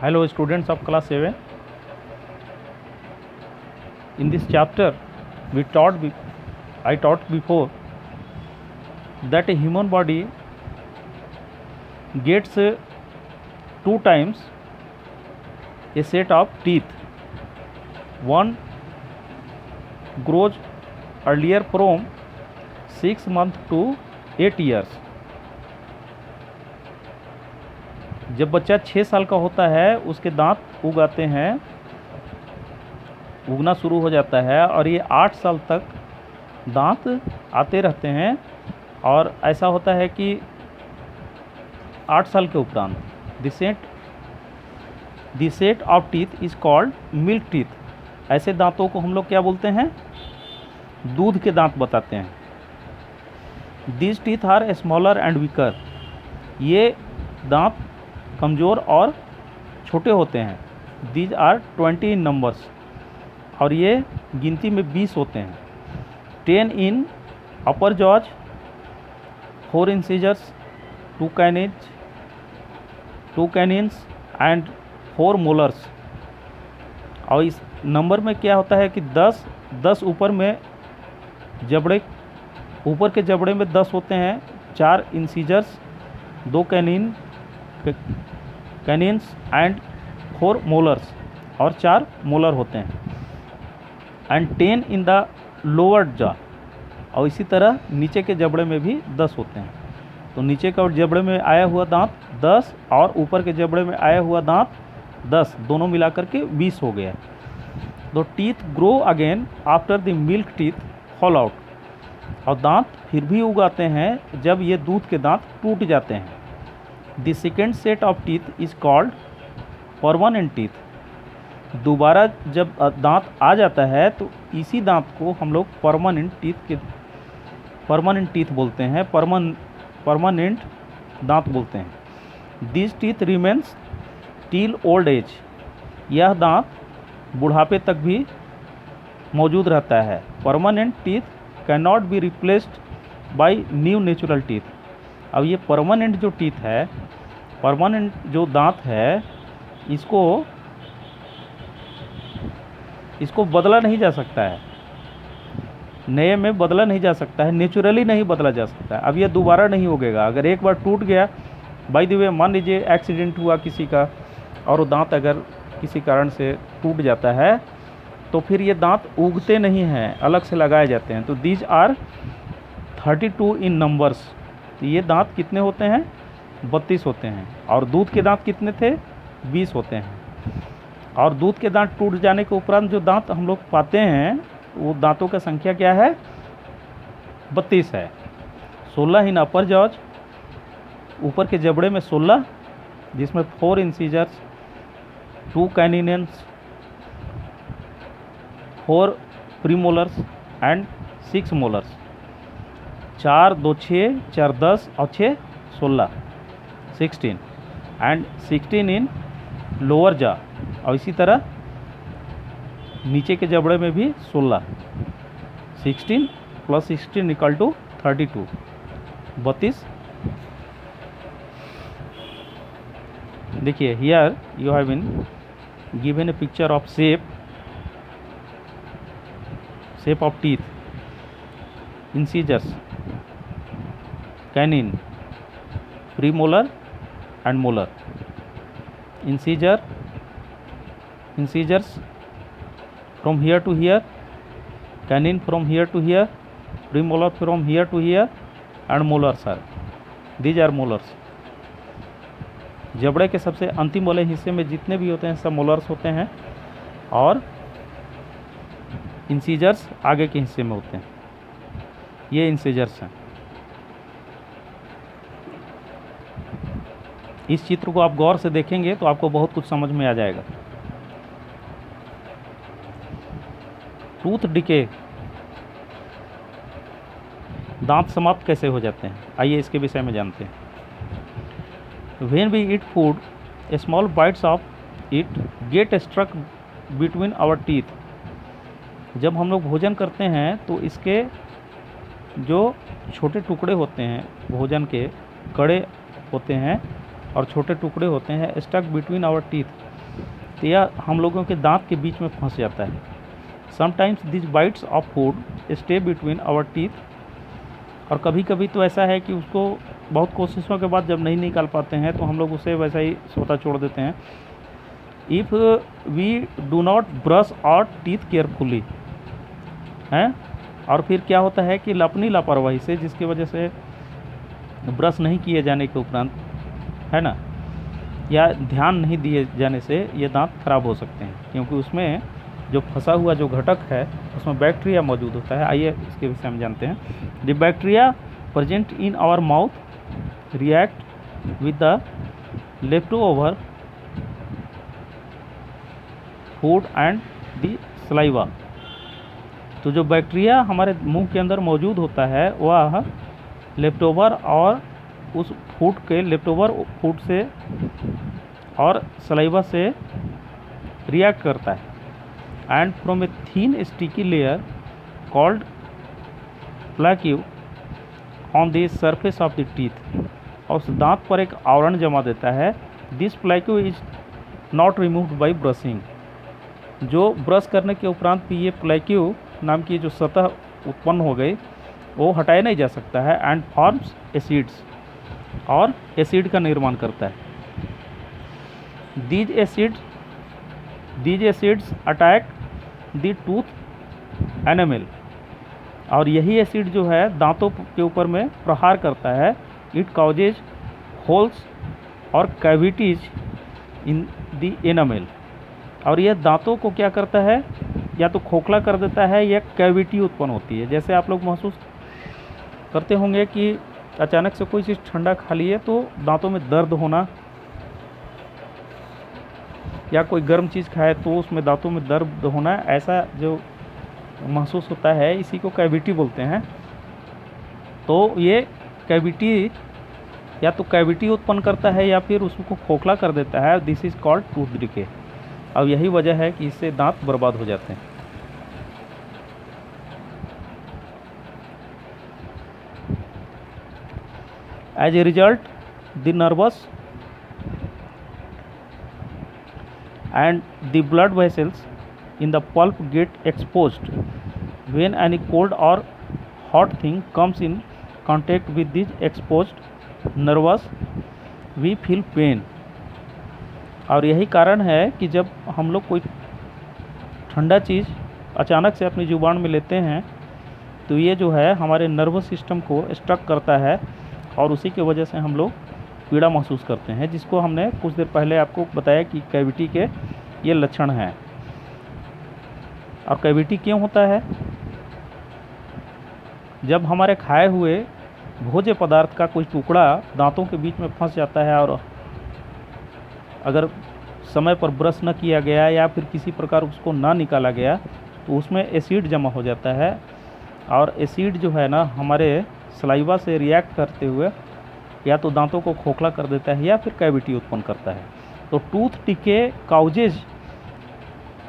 Hello students of class 7. In this chapter I taught before that a human body gets 2 times a set of teeth. One grows earlier from 6 months to 8 years. जब बच्चा 6 साल का होता है उसके दांत उगना शुरू हो जाता है और ये 8 साल तक दांत आते रहते हैं। और ऐसा होता है कि 8 साल के उपरांत the set of teeth is called milk teeth. ऐसे दांतों को हम लोग क्या बोलते हैं? दूध के दांत बताते हैं। These teeth are smaller and weaker. ये दांत कमज़ोर और छोटे होते हैं। दीज आर 20 इन नंबर्स, और ये गिनती में 20 होते हैं। 10 इन अपर जॉज, 4 इंसिजर्स, 2 कैनिन्स एंड 4 मोलर्स। और इस नंबर में क्या होता है कि 10 ऊपर के जबड़े में 10 होते हैं, 4 इंसिजर्स, 2 कैनिन्स एंड 4 मोलर्स, और 4 मोलर होते हैं। And 10 in the lower jaw, और इसी तरह नीचे के जबड़े में भी 10 होते हैं। तो नीचे के जबड़े में आया हुआ दांत 10 और ऊपर के जबड़े में आया हुआ दांत 10, दोनों मिलाकर के 20 हो गया। तो teeth grow again after the milk teeth fall out. और दांत फिर भी उगाते हैं जब ये दूध के दांत टूट जाते हैं। The second set of teeth is called permanent teeth. दोबारा जब दांत आ जाता है तो इसी दांत को हम लोग परमानेंट टीथ बोलते हैं, परमानेंट दांत बोलते हैं। This teeth remains till old age. यह दांत बुढ़ापे तक भी मौजूद रहता है। Permanent teeth can not be replaced by new natural teeth. अब ये परमानेंट जो टीथ है, परमानेंट जो दांत है, इसको बदला नहीं जा सकता है, नए में बदला नहीं जा सकता है, नेचुरली नहीं बदला जा सकता है। अब ये दोबारा नहीं उगेगा। अगर एक बार टूट गया, बाय द वे मान लीजिए एक्सीडेंट हुआ किसी का और वो दांत अगर किसी कारण से टूट जाता है तो फिर ये दांत उगते नहीं हैं, अलग से लगाए जाते हैं। तो दीज आर 32 इन नंबर्स। तो ये दांत कितने होते हैं? 32 होते हैं। और दूध के दांत कितने थे? 20 होते हैं। और दूध के दांत टूट जाने के उपरांत जो दांत हम लोग पाते हैं वो दांतों का संख्या क्या है? 32 है। 16 इन अपर जॉज, ऊपर के जबड़े में 16, जिसमें 4 इंसिजर्स, 2 कैनिन्स, 4 प्रीमोलर्स एंड 6 मोलर्स। 4 2 6, 4 10 और 6 16, 16 एंड 16 इन लोअर जॉ। और इसी तरह नीचे के जबड़े में भी 16। 16 + 16 इक्वल टू 32, 32। देखिए, here you have been given a picture of shape of teeth, incisors, canine, premolar and molar. Incisors from here to here, canine from here to here, premolar from here to here, and molars are, these are molars। जबड़े के सबसे अंतिम वाले हिस्से में जितने भी होते हैं सब मोलर्स होते हैं, और इंसिजर्स आगे के हिस्से में होते हैं। ये इंसिजर्स हैं। इस चित्र को आप गौर से देखेंगे तो आपको बहुत कुछ समझ में आ जाएगा। टूथ डिके, दांत समाप्त कैसे हो जाते हैं, आइए इसके विषय में जानते हैं। When we eat food, a small bites of it get struck between our teeth. जब हम लोग भोजन करते हैं तो इसके जो छोटे टुकड़े होते हैं, भोजन के कड़े होते हैं और छोटे टुकड़े होते हैं, स्टक बिटवीन आवर टीथ, तो यह हम लोगों के दांत के बीच में फंस जाता है। Sometimes this bites of food stay between our teeth, और कभी कभी तो ऐसा है कि उसको बहुत कोशिशों के बाद जब नहीं निकाल पाते हैं तो हम लोग उसे वैसा ही सोता छोड़ देते हैं। If we do not brush our teeth carefully हैं, और फिर क्या होता है कि अपनी लापरवाही से, जिसकी वजह से ब्रश नहीं किए जाने के उपरांत, है ना, या ध्यान नहीं दिए जाने से ये दांत खराब हो सकते हैं, क्योंकि उसमें जो फंसा हुआ जो घटक है उसमें बैक्टीरिया मौजूद होता है। आइए इसके विषय में जानते हैं। The bacteria present in our mouth react with the left over food and the saliva. तो जो बैक्टीरिया हमारे मुंह के अंदर मौजूद होता है वह लेफ्ट ओवर और उस फूड के लेफ्ट ओवर फूड से और सलाइवा से रिएक्ट करता है, and from a thin sticky layer called plaque on the surface of the teeth, और उस दांत पर एक आवरण जमा देता है। This plaque is not removed by brushing. जो ब्रश करने के उपरांत भी ये प्लैक्यू नाम की जो सतह उत्पन्न हो गई वो हटाया नहीं जा सकता है, एंड फॉर्म्स एसिड्स, और एसिड का निर्माण करता है। These acids attack the tooth enamel, और यही एसिड जो है दांतों के ऊपर में प्रहार करता है। इट कॉजेज होल्स और कैविटीज इन द एनामेल, और यह दांतों को क्या करता है, या तो खोखला कर देता है या कैविटी उत्पन्न होती है। जैसे आप लोग महसूस करते होंगे कि अचानक से कोई चीज़ ठंडा खा लिए तो दांतों में दर्द होना, या कोई गर्म चीज़ खाए तो उसमें दांतों में दर्द होना, ऐसा जो महसूस होता है इसी को कैविटी बोलते हैं। तो ये कैविटी या तो कैविटी उत्पन्न करता है या फिर उसको खोखला कर देता है। This is called tooth decay. अब यही वजह है कि इससे दांत बर्बाद हो जाते हैं। As a result the nerves and the blood vessels in the pulp get exposed. When any cold or hot thing comes in contact with these exposed nerves, we feel pain. और यही कारण है कि जब हम लोग कोई ठंडा चीज़ अचानक से अपनी जुबान में लेते हैं तो ये जो है हमारे नर्वस सिस्टम को स्ट्रक करता है, और उसी की वजह से हम लोग पीड़ा महसूस करते हैं, जिसको हमने कुछ देर पहले आपको बताया कि कैविटी के ये लक्षण हैं। और कैविटी क्यों होता है? जब हमारे खाए हुए भोज्य पदार्थ का कोई टुकड़ा दांतों के बीच में फंस जाता है, और अगर समय पर ब्रश न किया गया या फिर किसी प्रकार उसको ना निकाला गया तो उसमें एसिड जमा हो जाता है, और एसिड जो है ना हमारे सलाइवा से रिएक्ट करते हुए या तो दांतों को खोखला कर देता है या फिर कैविटी उत्पन्न करता है। तो टूथ डिके काउजेज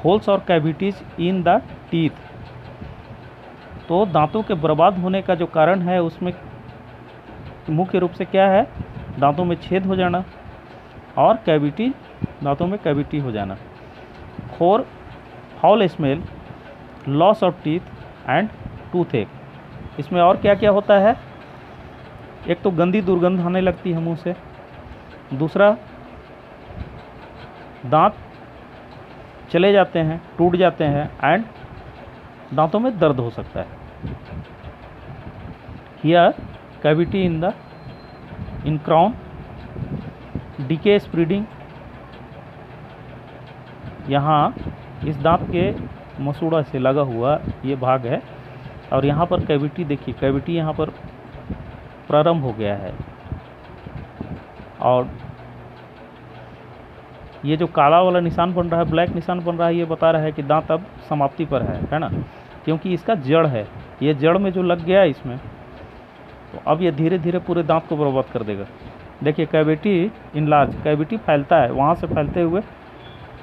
होल्स और कैविटीज इन द टीथ। तो दांतों के बर्बाद होने का जो कारण है उसमें मुख्य रूप से क्या है? दांतों में छेद हो जाना और कैविटी, दांतों में कैविटी हो जाना। Four, foul smell, loss of teeth and tooth एक। इसमें और क्या क्या होता है? एक तो गंदी दुर्गंध आने लगती है मुंह से, दूसरा दांत चले जाते हैं, टूट जाते हैं, एंड दांतों में दर्द हो सकता है। Here cavity in crown, decay spreading, यहाँ इस दांत के मसूड़ा से लगा हुआ ये भाग है, और यहाँ पर कैविटी देखिए, कैविटी यहाँ पर प्रारंभ हो गया है, और ये जो काला वाला निशान बन रहा है, ब्लैक निशान बन रहा है, ये बता रहा है कि दांत अब समाप्ति पर है ना, क्योंकि इसका जड़ है, ये जड़ में जो लग गया इसमें, तो अब ये धीरे धीरे पूरे दांत को बर्बाद कर देगा। देखिए कैविटी इनलार्ज, कैविटी फैलता है, वहाँ से फैलते हुए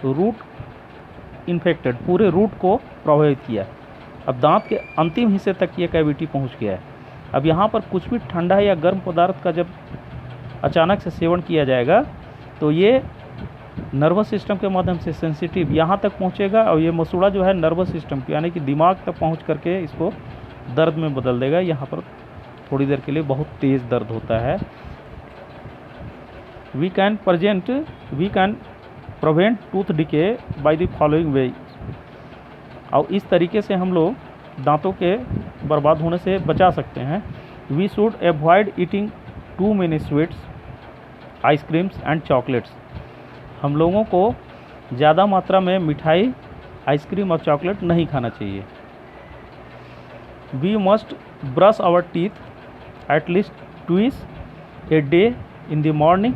रूट इन्फेक्टेड, पूरे रूट को प्रभावित किया। अब दांत के अंतिम हिस्से तक ये कैविटी पहुँच गया है। अब यहाँ पर कुछ भी ठंडा या गर्म पदार्थ का जब अचानक से सेवन किया जाएगा तो ये नर्वस सिस्टम के माध्यम से सेंसिटिव यहाँ तक पहुँचेगा और ये मसूड़ा जो है नर्वस सिस्टम की यानी कि दिमाग तक पहुँच करके इसको दर्द में बदल देगा। यहाँ पर थोड़ी देर के लिए बहुत तेज़ दर्द होता है। We can prevent tooth decay by the following way. और इस तरीके से हम लोग दांतों के बर्बाद होने से बचा सकते हैं। We should avoid eating too many sweets, ice creams and chocolates. हम लोगों को ज़्यादा मात्रा में मिठाई, आइसक्रीम और चॉकलेट नहीं खाना चाहिए। We must brush our teeth at least twice a day in the morning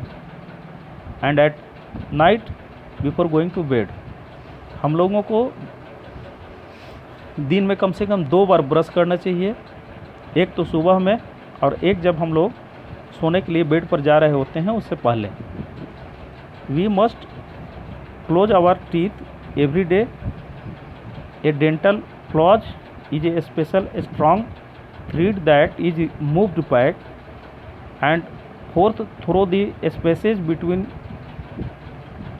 and at night before going to bed. हम लोगों को दिन में कम से कम 2 बार ब्रश करना चाहिए, एक तो सुबह में और एक जब हम लोग सोने के लिए बेड पर जा रहे होते हैं उससे पहले। We must close our teeth every day. A dental floss is a special strong thread that is moved back and forth through the spaces between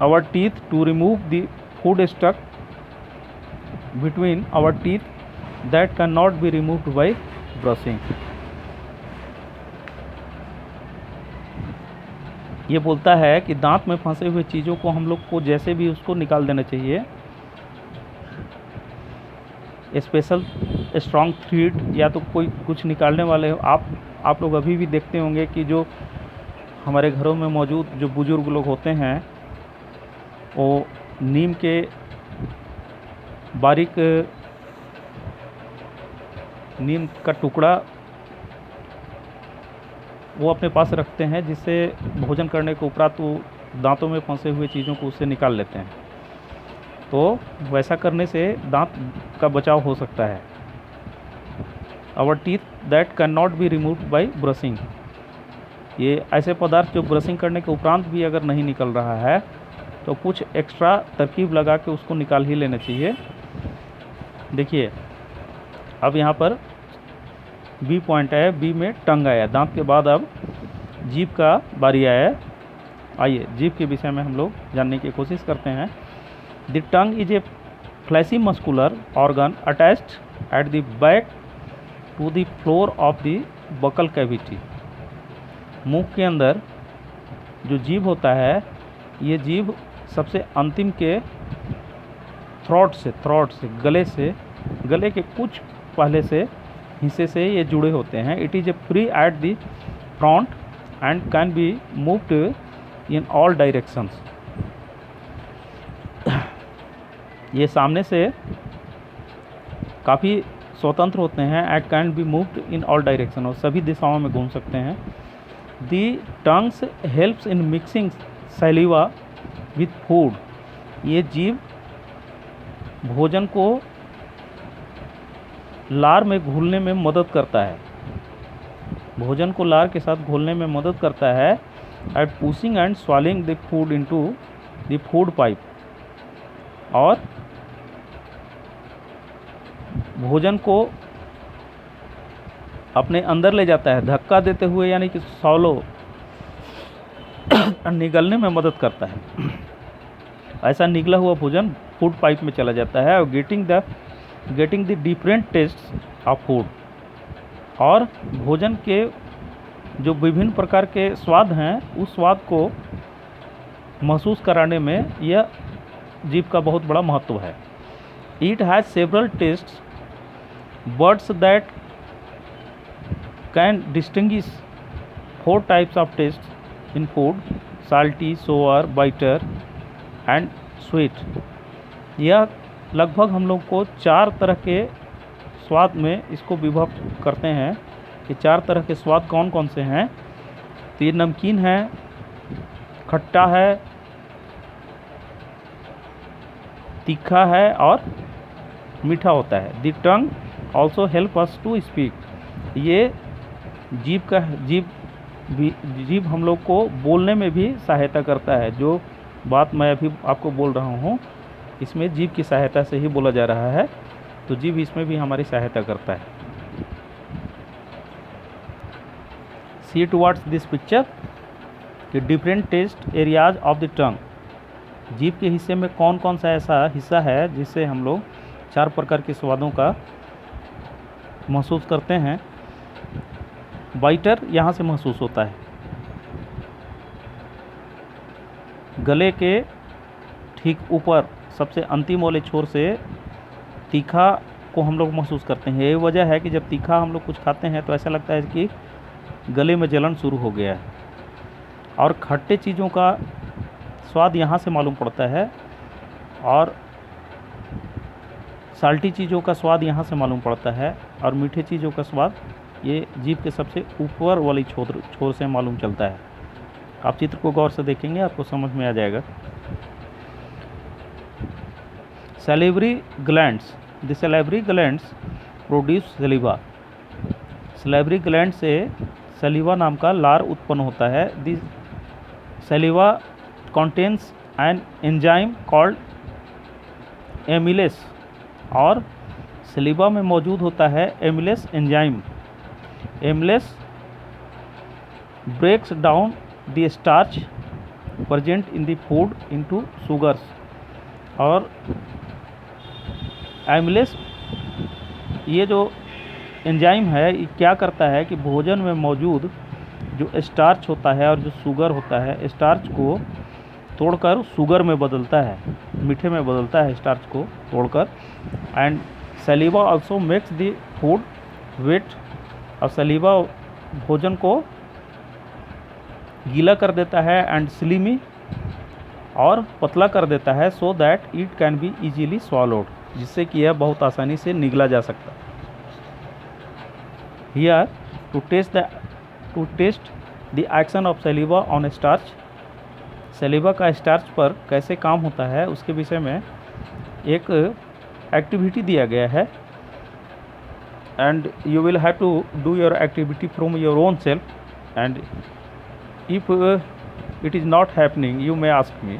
our teeth to remove the food stuck between our teeth that cannot be removed by brushing। ये बोलता है कि दांत में फंसे हुए चीज़ों को हम लोग को जैसे भी उसको निकाल देना चाहिए। स्पेशल स्ट्रॉन्ग थ्रेड या तो कोई कुछ निकालने वाले हो आप लोग अभी भी देखते होंगे कि जो हमारे घरों में मौजूद जो बुजुर्ग लोग होते हैं वो नीम के बारीक नीम का टुकड़ा वो अपने पास रखते हैं, जिससे भोजन करने के उपरांत वो दांतों में फंसे हुए चीज़ों को उससे निकाल लेते हैं। तो वैसा करने से दांत का बचाव हो सकता है। Our teeth that can not be removed by brushing. ये ऐसे पदार्थ जो ब्रशिंग करने के उपरांत भी अगर नहीं निकल रहा है तो कुछ एक्स्ट्रा तरकीब लगा के उसको निकाल ही लेना चाहिए। देखिए अब यहाँ पर बी पॉइंट आया, बी में टंग आया, दांत के बाद अब जीभ का बारी आया। आइए जीभ के विषय में हम लोग जानने की कोशिश करते हैं। The tongue is a fleshy muscular organ attached at the back to the floor of the buccal cavity. मुंह के अंदर जो जीभ होता है, ये जीभ सबसे अंतिम के थ्रोट से गले के कुछ पहले से हिस्से से ये जुड़े होते हैं। It is a free at the front end can be moved in all directions. ये सामने से काफ़ी स्वतंत्र होते हैं। And can be moved in all direction, और सभी दिशाओं में घूम सकते हैं। The tongues helps in mixing saliva with food. ये जीभ भोजन को लार में घुलने में मदद करता है, भोजन को लार के साथ घोलने में मदद करता है। At pushing and swallowing the food into the food pipe, और भोजन को अपने अंदर ले जाता है धक्का देते हुए, यानी कि सॉलो निगलने में मदद करता है। ऐसा निगला हुआ भोजन फूड पाइप में चला जाता है और getting the different taste of food, और भोजन के जो विभिन्न प्रकार के स्वाद हैं उस स्वाद को महसूस कराने में यह जीभ का बहुत बड़ा महत्व है। It has several tastes buds that can distinguish 4 types of taste in food: salty, sour, bitter and sweet. यह लगभग हम लोग को 4 तरह के स्वाद में इसको विभक्त करते हैं कि 4 तरह के स्वाद कौन कौन से हैं। तो ये नमकीन है, खट्टा है, तीखा है और मीठा होता है। The tongue also help us to speak. ये जीभ हम लोग को बोलने में भी सहायता करता है। जो बात मैं अभी आपको बोल रहा हूँ इसमें जीभ की सहायता से ही बोला जा रहा है, तो जीभ इसमें भी हमारी सहायता करता है। सी टुवर्ड्स दिस पिक्चर कि different taste areas of the tongue. जीभ के हिस्से में कौन कौन सा ऐसा हिस्सा है जिससे हम लोग 4 प्रकार के स्वादों का महसूस करते हैं। बाइटर यहाँ से महसूस होता है, गले के ठीक ऊपर सबसे अंतिम वाले छोर से तीखा को हम लोग महसूस करते हैं। यही वजह है कि जब तीखा हम लोग कुछ खाते हैं तो ऐसा लगता है कि गले में जलन शुरू हो गया है। और खट्टे चीज़ों का स्वाद यहाँ से मालूम पड़ता है और साल्टी चीज़ों का स्वाद यहाँ से मालूम पड़ता है और मीठे चीज़ों का स्वाद ये जीभ के सबसे ऊपर वाली छोर से मालूम चलता है। आप चित्र को गौर से देखेंगे आपको समझ में आ जाएगा। Salivary glands, the salivary glands produce saliva. Salivary gland से सलीवा नाम का लार उत्पन्न होता है। The saliva contains an enzyme called amylase, और सलीवा में मौजूद होता है amylase enzyme. Amylase breaks down the starch present in the food into sugars, और एमिलेस ये जो एंजाइम है ये क्या करता है कि भोजन में मौजूद जो स्टार्च होता है और जो शुगर होता है, स्टार्च को तोड़कर शुगर में बदलता है, मीठे में बदलता है स्टार्च को तोड़कर। And saliva also makes the food wet, और सलीवा भोजन को गीला कर देता है एंड स्लिमी, और पतला कर देता है, so that it can be easily swallowed, जिससे कि यह बहुत आसानी से निगला जा सकता है। Here to test the action of saliva on starch, saliva का स्टार्च पर कैसे काम होता है उसके विषय में एक एक्टिविटी दिया गया है। And you will have to do your activity from your own self, and if it is not happening you may ask me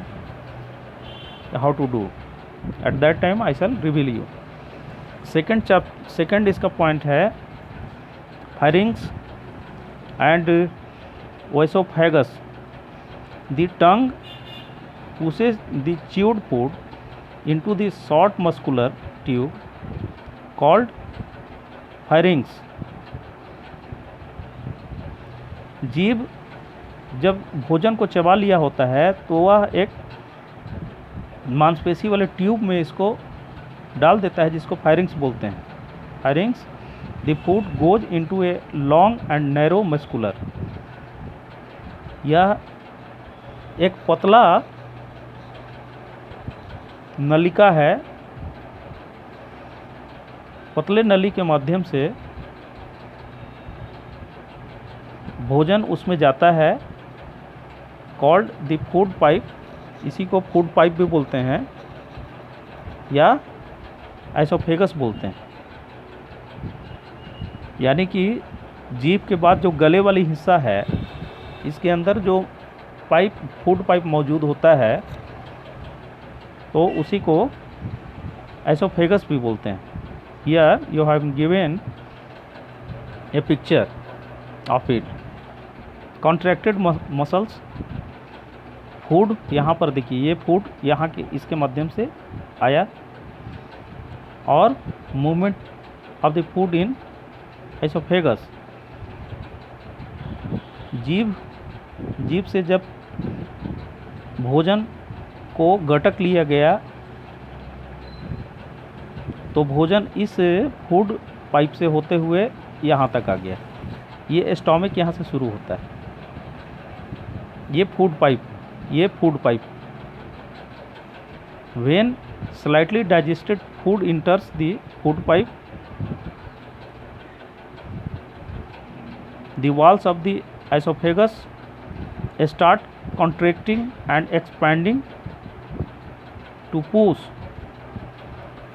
how to do, at that time I shall reveal you। second इसका point है pharynx and esophagus। the tongue pushes the chewed food into the short muscular tube called pharynx। जीभ जब भोजन को चबा लिया होता है तो वह एक मांसपेशी वाले ट्यूब में इसको डाल देता है जिसको फायरिंग्स बोलते हैं। Firings the food goes into a long and narrow muscular, यह एक पतला नलिका है, पतले नली के माध्यम से भोजन उसमें जाता है। कॉल्ड द फूड पाइप, इसी को फूड पाइप भी बोलते हैं या एसोफेगस बोलते हैं। यानी कि जीभ के बाद जो गले वाली हिस्सा है इसके अंदर जो पाइप फूड पाइप मौजूद होता है तो उसी को एसोफेगस भी बोलते हैं। Here you have given a picture of it. Contracted muscles, food यहाँ पर देखिए, ये फूड यहाँ के इसके माध्यम से आया और movement of the food in oesophagus. जीभ से जब भोजन को गटक लिया गया तो भोजन इस फूड पाइप से होते हुए यहाँ तक आ गया। ये स्टोमक यहाँ से शुरू होता है, ये food pipe when slightly digested food enters the food pipe, the walls of the esophagus start contracting and expanding to push।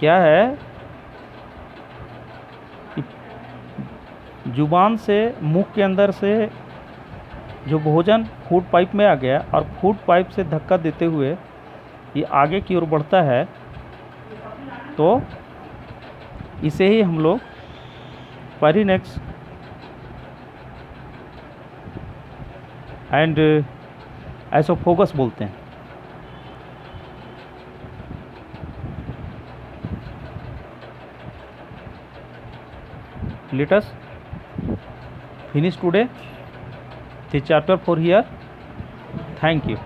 क्या है कि जुबान से मुंह के अंदर से जो भोजन फूड पाइप में आ गया और फूड पाइप से धक्का देते हुए ये आगे की ओर बढ़ता है, तो इसे ही हम लोग फायरिंक्स एंड एसोफेगस बोलते हैं। let us finish today the chapter for here. Thank you.